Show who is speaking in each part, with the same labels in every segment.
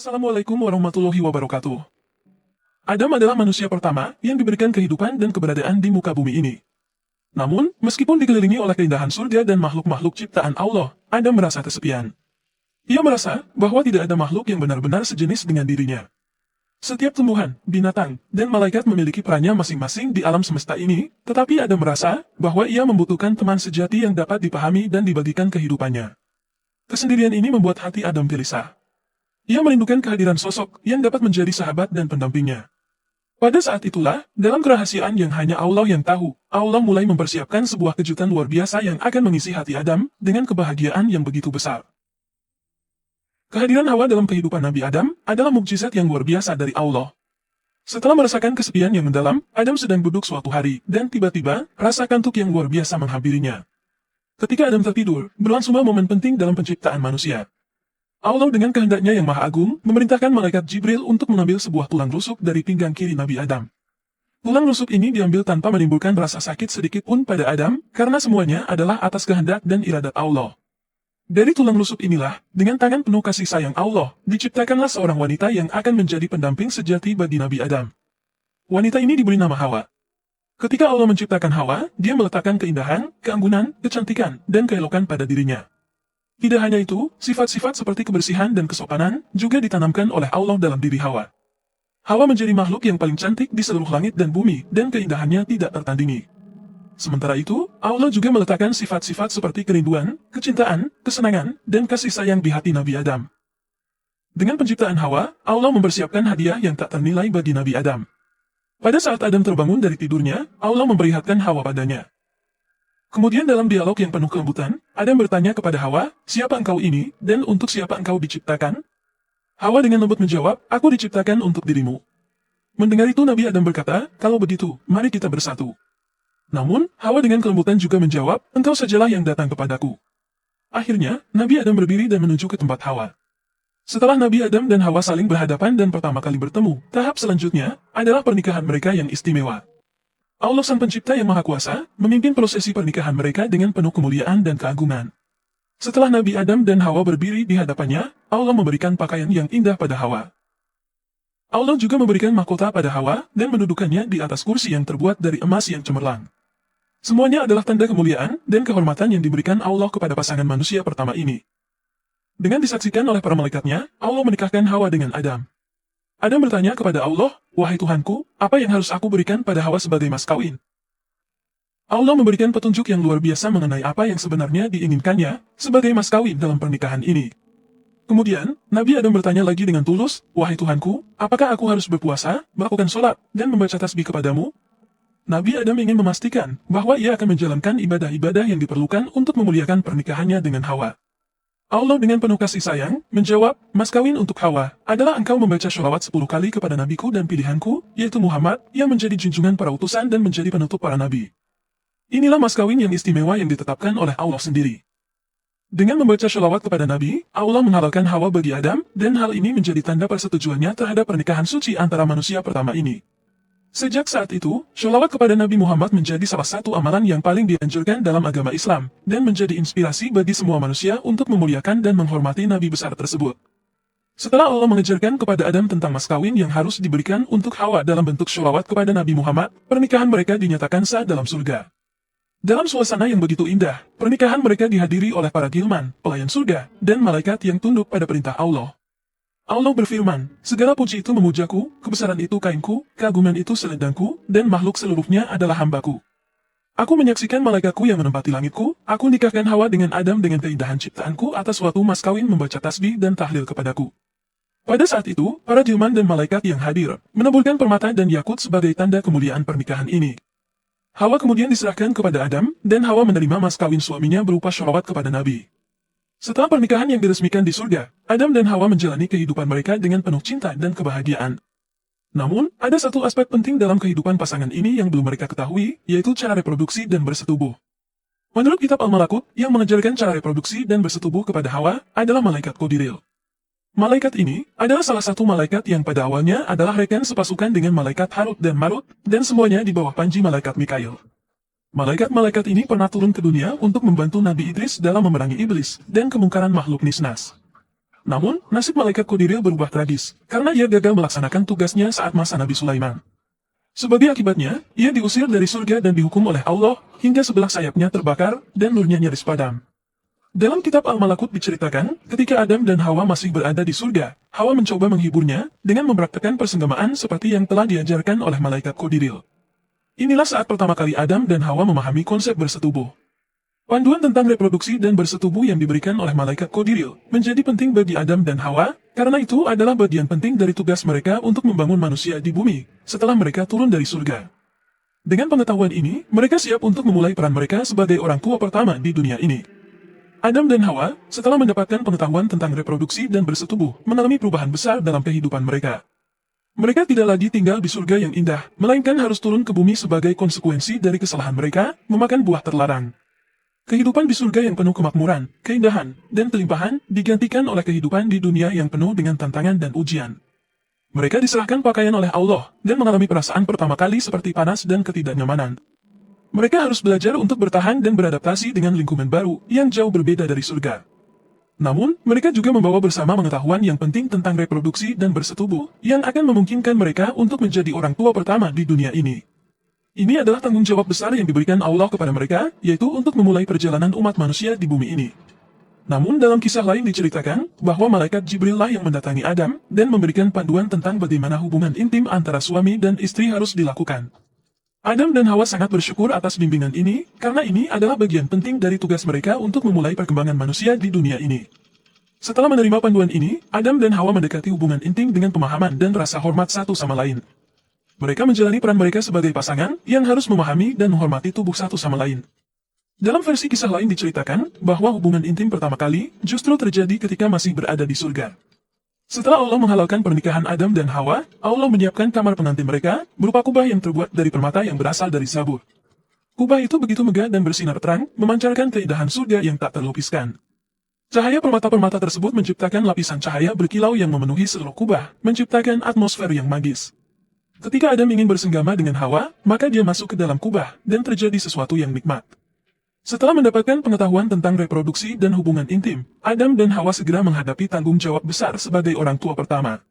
Speaker 1: Assalamualaikum warahmatullahi wabarakatuh. Adam adalah manusia pertama yang diberikan kehidupan dan keberadaan di muka bumi ini. Namun, meskipun dikelilingi oleh keindahan surga dan makhluk-makhluk ciptaan Allah, Adam merasa kesepian. Ia merasa bahwa tidak ada makhluk yang benar-benar sejenis dengan dirinya. Setiap tumbuhan, binatang, dan malaikat memiliki perannya masing-masing di alam semesta ini, tetapi Adam merasa bahwa ia membutuhkan teman sejati yang dapat dipahami dan dibagikan kehidupannya. Kesendirian ini membuat hati Adam gelisah. Ia merindukan kehadiran sosok yang dapat menjadi sahabat dan pendampingnya. Pada saat itulah, dalam kerahasiaan yang hanya Allah yang tahu, Allah mulai mempersiapkan sebuah kejutan luar biasa yang akan mengisi hati Adam dengan kebahagiaan yang begitu besar. Kehadiran Hawa dalam kehidupan Nabi Adam adalah mukjizat yang luar biasa dari Allah. Setelah merasakan kesepian yang mendalam, Adam sedang duduk suatu hari, dan tiba-tiba, rasa kantuk yang luar biasa menghampirinya. Ketika Adam tertidur, berlangsunglah momen penting dalam penciptaan manusia. Allah dengan kehendaknya yang maha agung, memerintahkan malaikat Jibril untuk mengambil sebuah tulang rusuk dari pinggang kiri Nabi Adam. Tulang rusuk ini diambil tanpa menimbulkan rasa sakit sedikit pun pada Adam, karena semuanya adalah atas kehendak dan iradat Allah. Dari tulang rusuk inilah, dengan tangan penuh kasih sayang Allah, diciptakanlah seorang wanita yang akan menjadi pendamping sejati bagi Nabi Adam. Wanita ini diberi nama Hawa. Ketika Allah menciptakan Hawa, dia meletakkan keindahan, keanggunan, kecantikan, dan keelokan pada dirinya. Tidak hanya itu, sifat-sifat seperti kebersihan dan kesopanan juga ditanamkan oleh Allah dalam diri Hawa. Hawa menjadi makhluk yang paling cantik di seluruh langit dan bumi, dan keindahannya tidak tertandingi. Sementara itu, Allah juga meletakkan sifat-sifat seperti kerinduan, kecintaan, kesenangan, dan kasih sayang di hati Nabi Adam. Dengan penciptaan Hawa, Allah mempersiapkan hadiah yang tak ternilai bagi Nabi Adam. Pada saat Adam terbangun dari tidurnya, Allah memperlihatkan Hawa padanya. Kemudian dalam dialog yang penuh kelembutan, Adam bertanya kepada Hawa, "Siapa engkau ini, dan untuk siapa engkau diciptakan?" Hawa dengan lembut menjawab, "Aku diciptakan untuk dirimu." Mendengar itu Nabi Adam berkata, "Kalau begitu, mari kita bersatu." Namun, Hawa dengan kelembutan juga menjawab, "Engkau sajalah yang datang kepadaku." Akhirnya, Nabi Adam berdiri dan menuju ke tempat Hawa. Setelah Nabi Adam dan Hawa saling berhadapan dan pertama kali bertemu, tahap selanjutnya adalah pernikahan mereka yang istimewa. Allah Sang Pencipta yang Maha Kuasa memimpin prosesi pernikahan mereka dengan penuh kemuliaan dan keagungan. Setelah Nabi Adam dan Hawa berdiri di hadapannya, Allah memberikan pakaian yang indah pada Hawa. Allah juga memberikan mahkota pada Hawa dan mendudukannya di atas kursi yang terbuat dari emas yang cemerlang. Semuanya adalah tanda kemuliaan dan kehormatan yang diberikan Allah kepada pasangan manusia pertama ini. Dengan disaksikan oleh para malaikatnya, Allah menikahkan Hawa dengan Adam. Adam bertanya kepada Allah, "Wahai Tuhanku, apa yang harus aku berikan pada Hawa sebagai mas kawin?" Allah memberikan petunjuk yang luar biasa mengenai apa yang sebenarnya diinginkannya sebagai mas kawin dalam pernikahan ini. Kemudian, Nabi Adam bertanya lagi dengan tulus, "Wahai Tuhanku, apakah aku harus berpuasa, melakukan sholat, dan membaca tasbih kepadamu?" Nabi Adam ingin memastikan bahwa ia akan menjalankan ibadah-ibadah yang diperlukan untuk memuliakan pernikahannya dengan Hawa. Allah dengan penuh kasih sayang, menjawab, "Mas kawin untuk Hawa adalah engkau membaca sholawat 10 kali kepada nabiku dan pilihanku, yaitu Muhammad, yang menjadi junjungan para utusan dan menjadi penutup para nabi." Inilah mas kawin yang istimewa yang ditetapkan oleh Allah sendiri. Dengan membaca sholawat kepada Nabi, Allah menghalalkan Hawa bagi Adam, dan hal ini menjadi tanda persetujuannya terhadap pernikahan suci antara manusia pertama ini. Sejak saat itu, sholawat kepada Nabi Muhammad menjadi salah satu amalan yang paling dianjurkan dalam agama Islam, dan menjadi inspirasi bagi semua manusia untuk memuliakan dan menghormati Nabi besar tersebut. Setelah Allah mengajarkan kepada Adam tentang mas kawin yang harus diberikan untuk Hawa dalam bentuk sholawat kepada Nabi Muhammad, pernikahan mereka dinyatakan sah dalam surga. Dalam suasana yang begitu indah, pernikahan mereka dihadiri oleh para gilman, pelayan surga, dan malaikat yang tunduk pada perintah Allah. Allah berfirman, "Segala puji itu memujaku, kebesaran itu kainku, keagungan itu selendangku, dan makhluk seluruhnya adalah hambaku. Aku menyaksikan malaikatku yang menempati langitku, aku nikahkan Hawa dengan Adam dengan keindahan ciptaanku atas suatu mas kawin membaca tasbih dan tahlil kepadaku." Pada saat itu, para jilman dan malaikat yang hadir, menaburkan permata dan yakut sebagai tanda kemuliaan pernikahan ini. Hawa kemudian diserahkan kepada Adam, dan Hawa menerima mas kawin suaminya berupa sholawat kepada Nabi. Setelah pernikahan yang diresmikan di surga, Adam dan Hawa menjalani kehidupan mereka dengan penuh cinta dan kebahagiaan. Namun, ada satu aspek penting dalam kehidupan pasangan ini yang belum mereka ketahui, yaitu cara reproduksi dan bersetubuh. Menurut kitab Al-Malakut, yang mengajarkan cara reproduksi dan bersetubuh kepada Hawa adalah malaikat Qadiril. Malaikat ini adalah salah satu malaikat yang pada awalnya adalah rekan sepasukan dengan malaikat Harut dan Marut, dan semuanya di bawah panji malaikat Mikail. Malaikat-malaikat ini pernah turun ke dunia untuk membantu Nabi Idris dalam memerangi iblis dan kemungkaran makhluk nisnas. Namun, nasib malaikat Qadiril berubah tragis, karena ia gagal melaksanakan tugasnya saat masa Nabi Sulaiman. Sebagai akibatnya, ia diusir dari surga dan dihukum oleh Allah, hingga sebelah sayapnya terbakar, dan nurnya nyaris padam. Dalam kitab Al-Malakut diceritakan, ketika Adam dan Hawa masih berada di surga, Hawa mencoba menghiburnya, dengan mempraktekkan persenggamaan seperti yang telah diajarkan oleh malaikat Qadiril. Inilah saat pertama kali Adam dan Hawa memahami konsep bersetubuh. Panduan tentang reproduksi dan bersetubuh yang diberikan oleh malaikat Qadiril menjadi penting bagi Adam dan Hawa, karena itu adalah bagian penting dari tugas mereka untuk membangun manusia di bumi, setelah mereka turun dari surga. Dengan pengetahuan ini, mereka siap untuk memulai peran mereka sebagai orang tua pertama di dunia ini. Adam dan Hawa, setelah mendapatkan pengetahuan tentang reproduksi dan bersetubuh, mengalami perubahan besar dalam kehidupan mereka. Mereka tidak lagi tinggal di surga yang indah, melainkan harus turun ke bumi sebagai konsekuensi dari kesalahan mereka, memakan buah terlarang. Kehidupan di surga yang penuh kemakmuran, keindahan, dan kelimpahan digantikan oleh kehidupan di dunia yang penuh dengan tantangan dan ujian. Mereka diserahkan pakaian oleh Allah dan mengalami perasaan pertama kali seperti panas dan ketidaknyamanan. Mereka harus belajar untuk bertahan dan beradaptasi dengan lingkungan baru yang jauh berbeda dari surga. Namun, mereka juga membawa bersama pengetahuan yang penting tentang reproduksi dan bersetubuh yang akan memungkinkan mereka untuk menjadi orang tua pertama di dunia ini. Ini adalah tanggung jawab besar yang diberikan Allah kepada mereka, yaitu untuk memulai perjalanan umat manusia di bumi ini. Namun dalam kisah lain diceritakan, bahwa malaikat Jibril lah yang mendatangi Adam, dan memberikan panduan tentang bagaimana hubungan intim antara suami dan istri harus dilakukan. Adam dan Hawa sangat bersyukur atas bimbingan ini, karena ini adalah bagian penting dari tugas mereka untuk memulai perkembangan manusia di dunia ini. Setelah menerima panduan ini, Adam dan Hawa mendekati hubungan intim dengan pemahaman dan rasa hormat satu sama lain. Mereka menjalani peran mereka sebagai pasangan yang harus memahami dan menghormati tubuh satu sama lain. Dalam versi kisah lain diceritakan bahwa hubungan intim pertama kali justru terjadi ketika masih berada di surga. Setelah Allah menghalalkan pernikahan Adam dan Hawa, Allah menyiapkan kamar pengantin mereka berupa kubah yang terbuat dari permata yang berasal dari Zabur. Kubah itu begitu megah dan bersinar terang, memancarkan keindahan surga yang tak terlukiskan. Cahaya permata-permata tersebut menciptakan lapisan cahaya berkilau yang memenuhi seluruh kubah, menciptakan atmosfer yang magis. Ketika Adam ingin bersenggama dengan Hawa, maka dia masuk ke dalam kubah, dan terjadi sesuatu yang nikmat. Setelah mendapatkan pengetahuan tentang reproduksi dan hubungan intim, Adam dan Hawa segera menghadapi tanggung jawab besar sebagai orang tua pertama.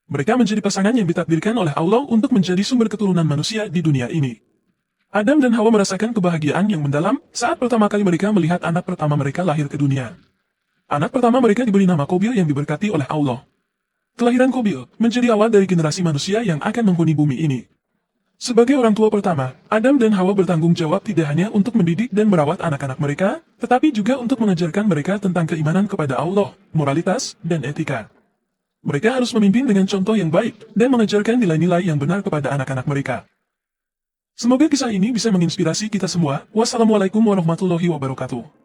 Speaker 1: Mereka menjadi pasangan yang ditakdirkan oleh Allah untuk menjadi sumber keturunan manusia di dunia ini. Adam dan Hawa merasakan kebahagiaan yang mendalam saat pertama kali mereka melihat anak pertama mereka lahir ke dunia. Anak pertama mereka diberi nama Qabil yang diberkati oleh Allah. Kelahiran Qabil menjadi awal dari generasi manusia yang akan menghuni bumi ini. Sebagai orang tua pertama, Adam dan Hawa bertanggung jawab tidak hanya untuk mendidik dan merawat anak-anak mereka, tetapi juga untuk mengajarkan mereka tentang keimanan kepada Allah, moralitas, dan etika. Mereka harus memimpin dengan contoh yang baik dan mengajarkan nilai-nilai yang benar kepada anak-anak mereka. Semoga kisah ini bisa menginspirasi kita semua. Wassalamualaikum warahmatullahi wabarakatuh.